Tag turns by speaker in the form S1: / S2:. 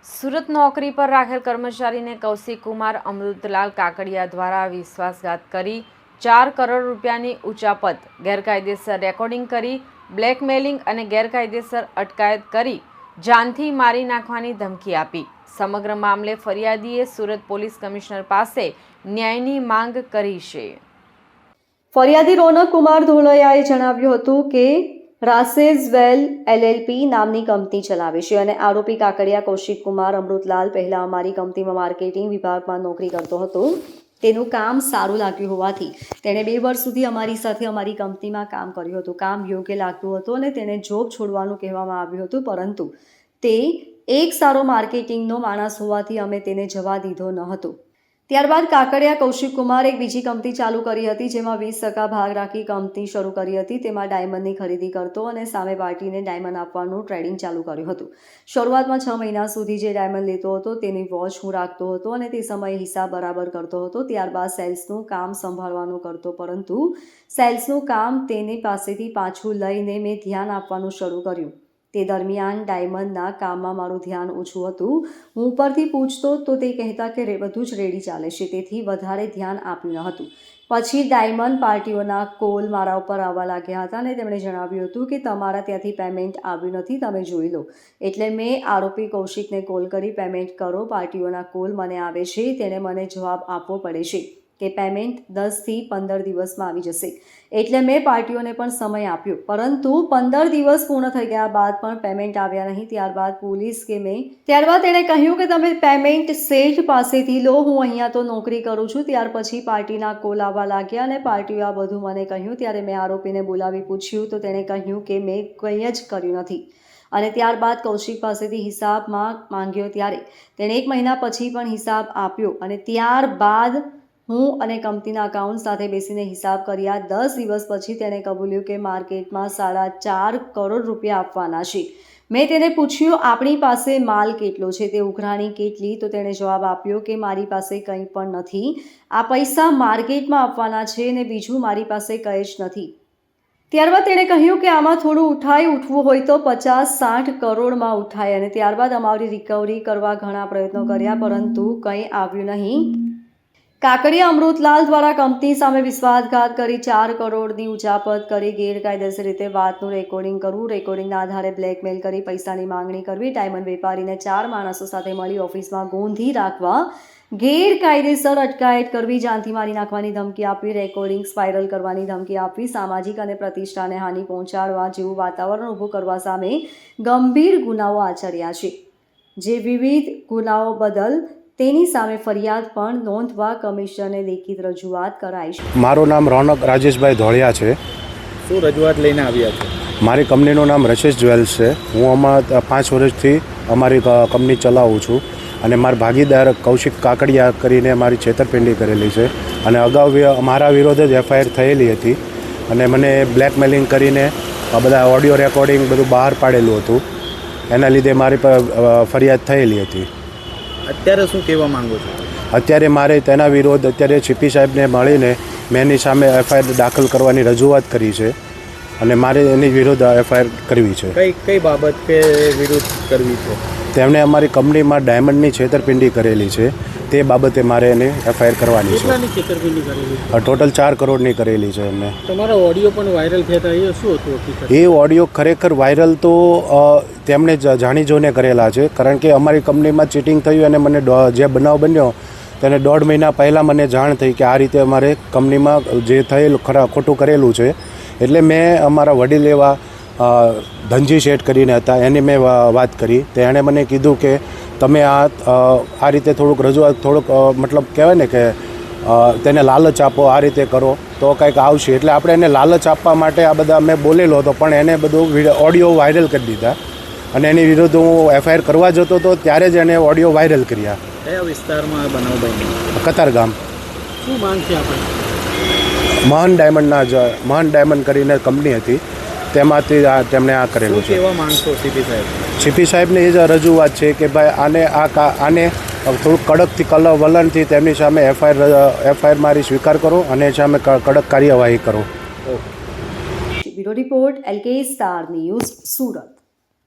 S1: સુરત નોકરી પર રાખેલ કર્મચારીને કૌશિક કુમાર અમૃતલાલ કાકડિયા દ્વારા વિશ્વાસઘાત કરી 4 કરોડ રૂપિયાની ઉચાપત, ગેરકાયદેસર રેકોર્ડિંગ કરી, બ્લેકમેલિંગ અને ગેરકાયદેસર અટકાયત કરી જાનથી મારી નાખવાની ધમકી આપી. સમગ્ર મામલે ફરિયાદીએ સુરત પોલીસ કમિશનર પાસે ન્યાયની માંગ કરી છે.
S2: ફરિયાદી રોનક કુમાર ધોળિયાએ જણાવ્યું હતું કે રાસેઝ વેલ એલએલપી નામની કંપની ચલાવે છે અને આરોપી કાકડિયા કૌશિક કુમાર અમૃતલાલ પહેલા અમારી કંપનીમાં માર્કેટિંગ વિભાગમાં નોકરી કરતો હતો. તેનું કામ સારું લાગ્યું હોવાથી તેણે 2 વર્ષ સુધી અમારી સાથે અમારી કંપનીમાં કામ કર્યું હતું. કામ યોગ્ય લાગતું હતું અને તેણે જોબ છોડવાનું કહેવામાં આવ્યું હતું, પરંતુ તે એક સારો માર્કેટિંગનો માણસ હોવાથી અમે તેને જવા દીધો ન હતો. ત્યારબાદ કાકડિયા કૌશિક કુમાર એક બીજી કંપની ચાલુ કરી હતી, જેમાં 20% ભાગ રાખી કંપની શરૂ કરી હતી. તેમાં ડાયમંડની ખરીદી કરતો અને સામે પાર્ટીને ડાયમંડ આપવાનું ટ્રેડિંગ ચાલુ કર્યું હતું. શરૂઆતમાં 6 મહિના સુધી જે ડાયમંડ લેતો હતો તેની વોચ હું રાખતો હતો અને તે સમયે હિસાબ બરાબર કરતો હતો. ત્યારબાદ સેલ્સનું કામ સંભાળવાનું કરતો, પરંતુ સેલ્સનું કામ તેની પાસેથી પાછું લઈને મેં ધ્યાન આપવાનું શરૂ કર્યું. તે દરમિયાન ડાયમંડના કામમાં મારું ધ્યાન ઓછું હતું. હું ઉપરથી પૂછતો તો તે કહેતા કે બધું જ રેડી ચાલે છે, તેથી વધારે ધ્યાન આપ્યું ન હતું. પછી ડાયમંડ પાર્ટીઓના કોલ મારા ઉપર આવવા લાગ્યા હતા અને તેમણે જણાવ્યું હતું કે તમારા ત્યાંથી પેમેન્ટ આવ્યું નથી, તમે જોઈ લો. એટલે મેં આરોપી કૌશિકને કોલ કરી પેમેન્ટ કરો, પાર્ટીઓના કોલ મને આવે છે, તેને મને જવાબ આપવો પડે છે કે પેમેન્ટ 10 થી 15 દિવસમાં આવી જશે. એટલે મેં પાર્ટીઓને પણ સમય આપ્યો, પરંતુ 15 દિવસ પૂર્ણ થઈ ગયા બાદ પણ પેમેન્ટ આવ્યા નહીં. ત્યારબાદ તેણે કહ્યું કે તમે પેમેન્ટ શેઠ પાસેથી લો, હું અહીંયા તો નોકરી કરું છું. ત્યાર પછી પાર્ટીના કોલ આવવા લાગ્યા અને પાર્ટીઓ આ બધું મને કહ્યું. ત્યારે મેં આરોપીને બોલાવી પૂછ્યું તો તેણે કહ્યું કે મેં કંઈ જ કર્યું નથી. અને ત્યારબાદ કૌશિક પાસેથી હિસાબ માંગ્યો, ત્યારે તેણે 1 મહિના પછી પણ હિસાબ આપ્યો અને ત્યારબાદ હું અને કંપનીના અકાઉન્ટ સાથે બેસીને હિસાબ કર્યા. 10 દિવસ પછી તેણે કબૂલ્યું કે માર્કેટમાં 4.5 કરોડ રૂપિયા આપવાના છે. મેં તેને પૂછ્યું આપણી પાસે માલ કેટલો છે, તે ઉઘરાણી કેટલી, તો તેણે જવાબ આપ્યો કે મારી પાસે કંઈ પણ નથી, આ પૈસા માર્કેટમાં આપવાના છે અને બીજું મારી પાસે કંઈ જ નથી. ત્યારબાદ તેણે કહ્યું કે આમાં થોડું ઉઠવું હોય તો 50-60 કરોડમાં ઉઠાય. અને ત્યારબાદ અમારી રિકવરી કરવા ઘણા પ્રયત્નો કર્યા, પરંતુ કંઈ આવ્યું નહીં. કાકડિયા અમૃતલાલ દ્વારા કંપની સામે વિશ્વાસઘાત કરી 4 કરોડની ઉચાપત કરી, ગેરકાયદેસર રીતે વાતનું રેકોર્ડિંગ કરવું, રેકોર્ડિંગના આધારે બ્લેકમેલ કરી પૈસાની માંગણી કરવી, ડાયમંડ વેપારીને 4 માણસો સાથે મળી ઓફિસમાં ગોંધી રાખવા, ગેરકાયદેસર અટકાયત કરવી, જાનથી મારી નાખવાની ધમકી આપવી, રેકોર્ડિંગ સ્પાઇરલ કરવાની ધમકી આપવી, સામાજિક અને પ્રતિષ્ઠાને હાનિ પહોંચાડવા જેવું વાતાવરણ ઊભું કરવા સામે ગંભીર ગુનાઓ આચર્યા છે. જે વિવિધ ગુનાઓ બદલ તેની સામે ફરિયાદ પણ નોંધવા કમિશનરને લેખિત રજૂઆત કરાઈ છે.
S3: મારું નામ રોનક રાજેશભાઈ ધોળિયા છે.
S4: શું રજૂઆત લઈને આવ્યા છો?
S3: મારી કંપનીનું નામ રશેષ જ્વેલ્સ છે. હું આમાં 5 વર્ષથી અમારી કંપની ચલાવું છું અને મારા ભાગીદાર કૌશિક કાકડિયા કરીને મારી છેતરપિંડી કરેલી છે અને અગાઉ મારા વિરોધ જ એફઆઈઆર થયેલી હતી અને મને બ્લેકમેલિંગ કરીને બધા ઓડિયો રેકોર્ડિંગ બધું બહાર પાડેલું હતું. એના લીધે મારી પર ફરિયાદ થયેલી હતી.
S4: અત્યારે શું કહેવા માંગો છો?
S3: અત્યારે મારે તેના વિરોધ અત્યારે સીપી સાહેબને મળીને મેં એની સામે એફઆઈઆર દાખલ કરવાની રજૂઆત કરી છે અને મારે એની વિરુદ્ધ એફઆઈઆર કરવી છે.
S4: કઈ બાબત કે વિરુદ્ધ કરવી છે?
S3: તેમણે અમારી કંપનીમાં ડાયમંડની છેતરપિંડી કરેલી છે, તે બાબતે મારે એને એફઆઈઆર કરવાની છે.
S4: છેતરપિંડી કરેલી?
S3: ટોટલ 4 કરોડની કરેલી છે એમને.
S4: તમારા ઓડિયો પણ વાયરલ થયા હતા, એ શું હતું?
S3: એ ઓડિયો ખરેખર વાયરલ તો તેમણે જાણી જોઈને કરેલા છે, કારણ કે અમારી કંપનીમાં ચીટિંગ થયું અને મને જે બનાવ બન્યો તેને 1.5 મહિના પહેલાં મને જાણ થઈ કે આ રીતે અમારે કંપનીમાં જે થયેલું ખોટું કરેલું છે. એટલે મેં અમારા વડીલ એવા ધનજી શેઠ કરીને હતા, એની મેં વાત કરી. તો એણે મને કીધું કે તમે આ રીતે થોડુંક મતલબ કહેવાય ને કે તેને લાલચ આપો, આ રીતે કરો તો કંઈક આવશે. એટલે આપણે એને લાલચ આપવા માટે આ બધા મેં બોલેલો હતો, પણ એને બધું ઓડિયો વાયરલ કરી દીધા અને એની વિરુદ્ધ હું એફઆઈઆર કરવા જતો હતો ત્યારે જ એને ઓડિયો વાયરલ કર્યા.
S4: કયા વિસ્તારમાં બનાવ બન્યો?
S3: કતારગામ.
S4: શું માંગ છે આપણે?
S3: મહાન ડાયમંડ કરીને કંપની હતી, તેમાંથી તેમણે આ કરેલું છે.
S4: કેવા માંગશો સીપી સાહેબ?
S3: સીપી સાહેબને એ જ રજૂઆત છે કે ભાઈ આને થોડુંક કડકથી વલણથી તેમની સામે એફઆઈઆર મારી સ્વીકાર કરો અને સામે કડક કાર્યવાહી કરો.
S2: Bureau report LK star news, Surat.